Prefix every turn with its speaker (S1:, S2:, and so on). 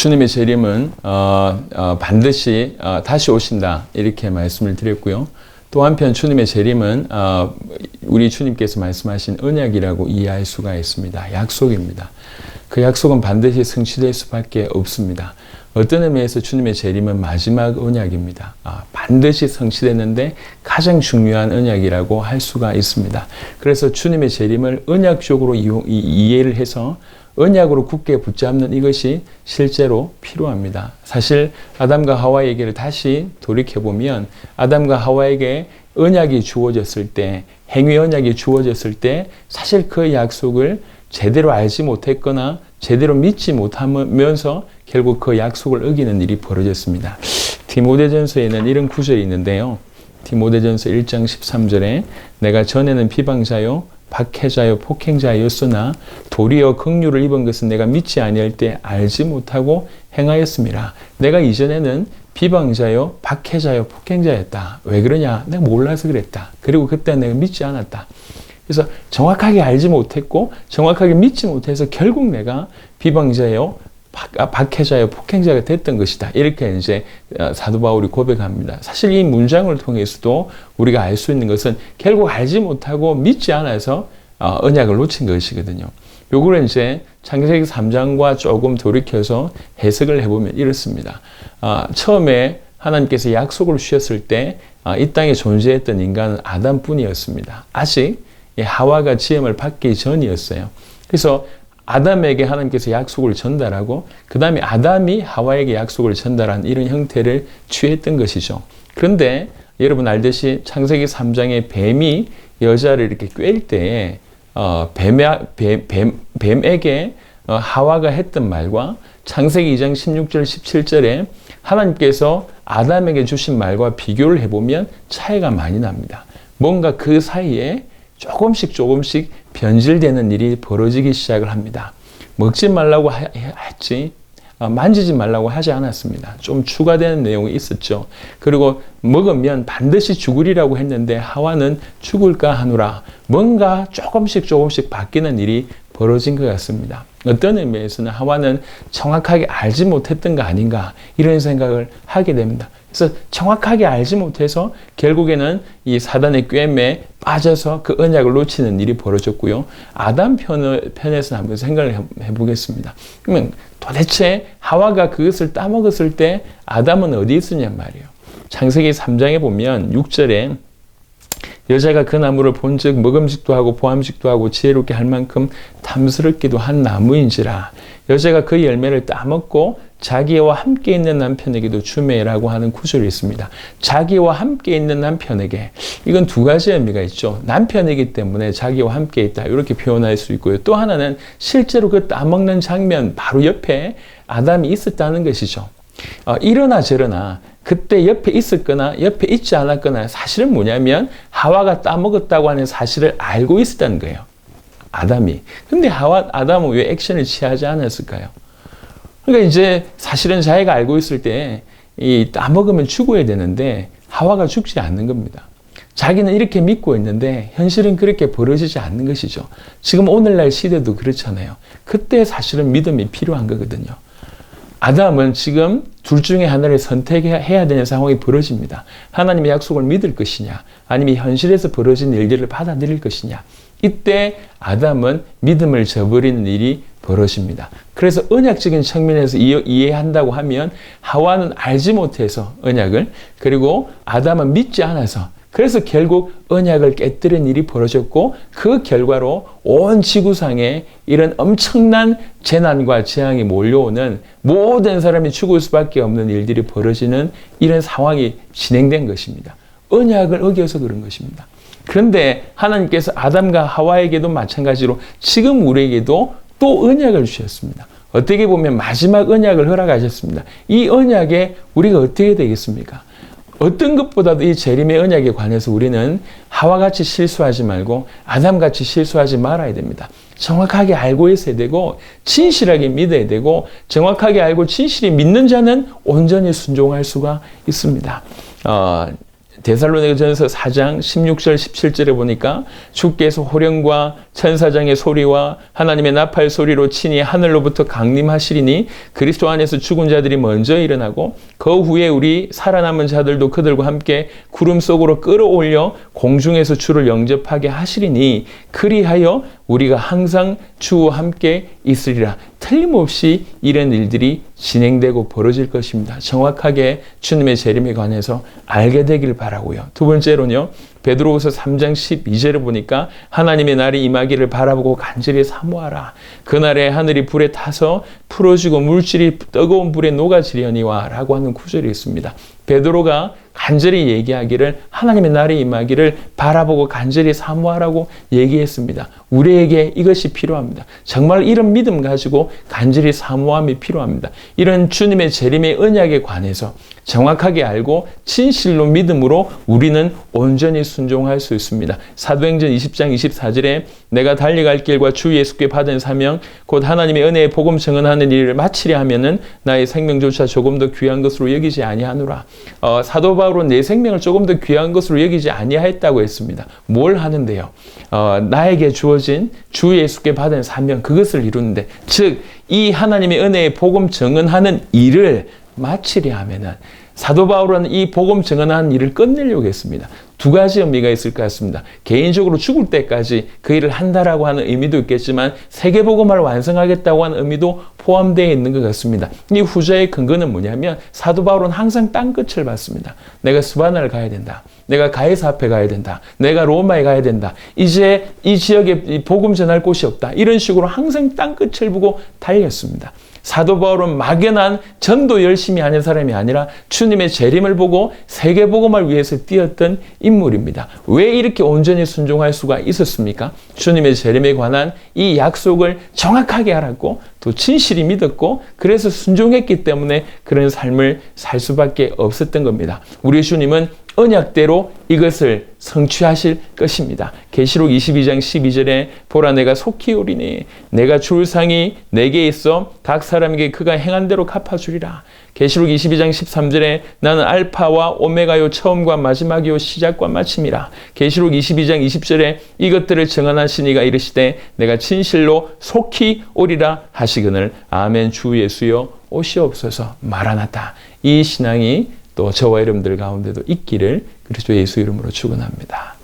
S1: 주님의 재림은 반드시 다시 오신다 이렇게 말씀을 드렸고요. 또 한편 주님의 재림은 우리 주님께서 말씀하신 언약이라고 이해할 수가 있습니다. 약속입니다. 그 약속은 반드시 성취될 수밖에 없습니다. 어떤 의미에서 주님의 재림은 마지막 언약입니다. 반드시 성취되는데 가장 중요한 언약이라고 할 수가 있습니다. 그래서 주님의 재림을 언약적으로 이해를 해서 언약으로 굳게 붙잡는 이것이 실제로 필요합니다. 사실 아담과 하와 얘기를 다시 돌이켜보면 아담과 하와에게 언약이 주어졌을 때, 행위 언약이 주어졌을 때 사실 그 약속을 제대로 알지 못했거나 제대로 믿지 못하면서 결국 그 약속을 어기는 일이 벌어졌습니다. 디모데전서에는 이런 구절이 있는데요. 디모데전서 1장 13절에 내가 전에는 비방자요 박해자요 폭행자였으나 도리어 긍휼을 입은 것은 내가 믿지 아니할 때 알지 못하고 행하였음이라. 내가 이전에는 비방자요 박해자요 폭행자였다. 왜 그러냐? 내가 몰라서 그랬다. 그리고 그때 내가 믿지 않았다. 그래서 정확하게 알지 못했고 정확하게 믿지 못해서 결국 내가 비방자요 박해자요 폭행자가 됐던 것이다. 이렇게 이제 사도 바울이 고백합니다. 사실 이 문장을 통해서도 우리가 알 수 있는 것은 결국 알지 못하고 믿지 않아서 언약을 놓친 것이거든요. 요거를 이제 창세기 3장과 조금 돌이켜서 해석을 해보면 이렇습니다. 처음에 하나님께서 약속을 주셨을 때 이 땅에 존재했던 인간은 아담뿐이었습니다. 아직 하와가 지음을 받기 전이었어요. 그래서 아담에게 하나님께서 약속을 전달하고 그 다음에 아담이 하와에게 약속을 전달한 이런 형태를 취했던 것이죠. 그런데 여러분 알듯이 창세기 3장에 뱀이 여자를 이렇게 꿰일 때에 뱀에게 하와가 했던 말과 창세기 2장 16절 17절에 하나님께서 아담에게 주신 말과 비교를 해보면 차이가 많이 납니다. 뭔가 그 사이에 조금씩 변질되는 일이 벌어지기 시작을 합니다. 먹지 말라고 했지 만지지 말라고 하지 않았습니다. 좀 추가되는 내용이 있었죠. 그리고 먹으면 반드시 죽으리라고 했는데 하와는 죽을까 하노라. 뭔가 조금씩 바뀌는 일이 벌어진 것 같습니다. 어떤 의미에서는 하와는 정확하게 알지 못했던 거 아닌가 이런 생각을 하게 됩니다. 그래서 정확하게 알지 못해서 결국에는 이 사단의 꿰매에 빠져서 그 언약을 놓치는 일이 벌어졌고요. 아담 편에서 한번 생각을 해보겠습니다. 그러면 도대체 하와가 그것을 따먹었을 때 아담은 어디 있었냔 말이에요. 창세기 3장에 보면 6절에 여자가 그 나무를 본즉 먹음직도 하고 보암직도 하고 지혜롭게 할 만큼 탐스럽기도 한 나무인지라. 여자가 그 열매를 따먹고 자기와 함께 있는 남편에게도 주매라고 하는 구절이 있습니다. 자기와 함께 있는 남편에게, 이건 두 가지 의미가 있죠. 남편이기 때문에 자기와 함께 있다 이렇게 표현할 수 있고요. 또 하나는 실제로 그 따먹는 장면 바로 옆에 아담이 있었다는 것이죠. 이러나 저러나 그때 옆에 있었거나 옆에 있지 않았거나 사실은 뭐냐면 하와가 따먹었다고 하는 사실을 알고 있었다는 거예요. 아담이. 근데 아담은 왜 액션을 취하지 않았을까요? 그러니까 이제 사실은 자기가 알고 있을 때 이 따먹으면 죽어야 되는데 하와가 죽지 않는 겁니다. 자기는 이렇게 믿고 있는데 현실은 그렇게 벌어지지 않는 것이죠. 지금 오늘날 시대도 그렇잖아요. 그때 사실은 믿음이 필요한 거거든요. 아담은 지금 둘 중에 하나를 선택해야 되는 상황이 벌어집니다. 하나님의 약속을 믿을 것이냐 아니면 현실에서 벌어진 일들을 받아들일 것이냐. 이때 아담은 믿음을 저버리는 일이 벌어집니다. 그래서 언약적인 측면에서 이해한다고 하면 하와는 알지 못해서 언약을, 그리고 아담은 믿지 않아서, 그래서 결국 언약을 깨뜨린 일이 벌어졌고 그 결과로 온 지구상에 이런 엄청난 재난과 재앙이 몰려오는 모든 사람이 죽을 수밖에 없는 일들이 벌어지는 이런 상황이 진행된 것입니다. 언약을 어겨서 그런 것입니다. 그런데 하나님께서 아담과 하와에게도 마찬가지로 지금 우리에게도 또 언약을 주셨습니다. 어떻게 보면 마지막 언약을 허락하셨습니다. 이 언약에 우리가 어떻게 되겠습니까? 어떤 것보다도 이 재림의 언약에 관해서 우리는 하와같이 실수하지 말고 아담같이 실수하지 말아야 됩니다. 정확하게 알고 있어야 되고 진실하게 믿어야 되고 정확하게 알고 진실히 믿는 자는 온전히 순종할 수가 있습니다. 데살로니가전서 4장 16절 17절에 보니까 주께서 호령과 천사장의 소리와 하나님의 나팔 소리로 친히 하늘로부터 강림하시리니 그리스도 안에서 죽은 자들이 먼저 일어나고 그 후에 우리 살아남은 자들도 그들과 함께 구름 속으로 끌어올려 공중에서 주를 영접하게 하시리니 그리하여 우리가 항상 주와 함께 있으리라. 틀림없이 이런 일들이 진행되고 벌어질 것입니다. 정확하게 주님의 재림에 관해서 알게 되길 바라고요. 두 번째로는요. 베드로후서 3장 12절에 보니까 하나님의 날이 임하기를 바라보고 간절히 사모하라. 그날에 하늘이 불에 타서 풀어지고 물질이 뜨거운 불에 녹아지려니와 라고 하는 구절이 있습니다. 베드로가 간절히 얘기하기를 하나님의 날이 임하기를 바라보고 간절히 사모하라고 얘기했습니다. 우리에게 이것이 필요합니다. 정말 이런 믿음 가지고 간절히 사모함이 필요합니다. 이런 주님의 재림의 언약에 관해서 정확하게 알고 진실로 믿음으로 우리는 온전히 순종할 수 있습니다. 사도행전 20장 24절에 내가 달려갈 길과 주 예수께 받은 사명 곧 하나님의 은혜의 복음 증언하는 일을 마치려 하면은 나의 생명조차 조금 더 귀한 것으로 여기지 아니하노라. 사도 바울은 내 생명을 조금 더 귀한 것으로 여기지 아니하였다고 했습니다. 뭘 하는데요? 나에게 주어진 주 예수께 받은 사명 그것을 이루는데 즉 이 하나님의 은혜의 복음 증언하는 일을 마치려 하면은 사도 바울은 이 복음 증언하는 일을 끝내려고 했습니다. 두 가지 의미가 있을 것 같습니다. 개인적으로 죽을 때까지 그 일을 한다라고 하는 의미도 있겠지만 세계복음화를 완성하겠다고 하는 의미도 포함되어 있는 것 같습니다. 이 후자의 근거는 뭐냐면 사도 바울은 항상 땅끝을 봤습니다. 내가 스바나를 가야 된다. 내가 가이사 앞에 가야 된다. 내가 로마에 가야 된다. 이제 이 지역에 복음 전할 곳이 없다. 이런 식으로 항상 땅끝을 보고 달렸습니다. 사도 바울은 막연한 전도 열심히 하는 사람이 아니라 주님의 재림을 보고 세계복음을 위해서 뛰었던 인물입니다. 왜 이렇게 온전히 순종할 수가 있었습니까? 주님의 재림에 관한 이 약속을 정확하게 알았고 또 진실이 믿었고 그래서 순종했기 때문에 그런 삶을 살 수밖에 없었던 겁니다. 우리 주님은 언약대로 이것을 성취하실 것입니다. 계시록 22장 12절에 보라 내가 속히 오리니 내가 줄 상이 내게 있어 각 사람에게 그가 행한 대로 갚아주리라. 계시록 22장 13절에 나는 알파와 오메가요 처음과 마지막이요 시작과 마침이라. 계시록 22장 20절에 이것들을 증언하신 이가 이르시되 내가 진실로 속히 오리라 하시거늘 아멘. 주 예수여 오시옵소서. 마라나타. 이 신앙이 또 저와 여러분들 가운데도 있기를 그리스도 예수 이름으로 축원합니다.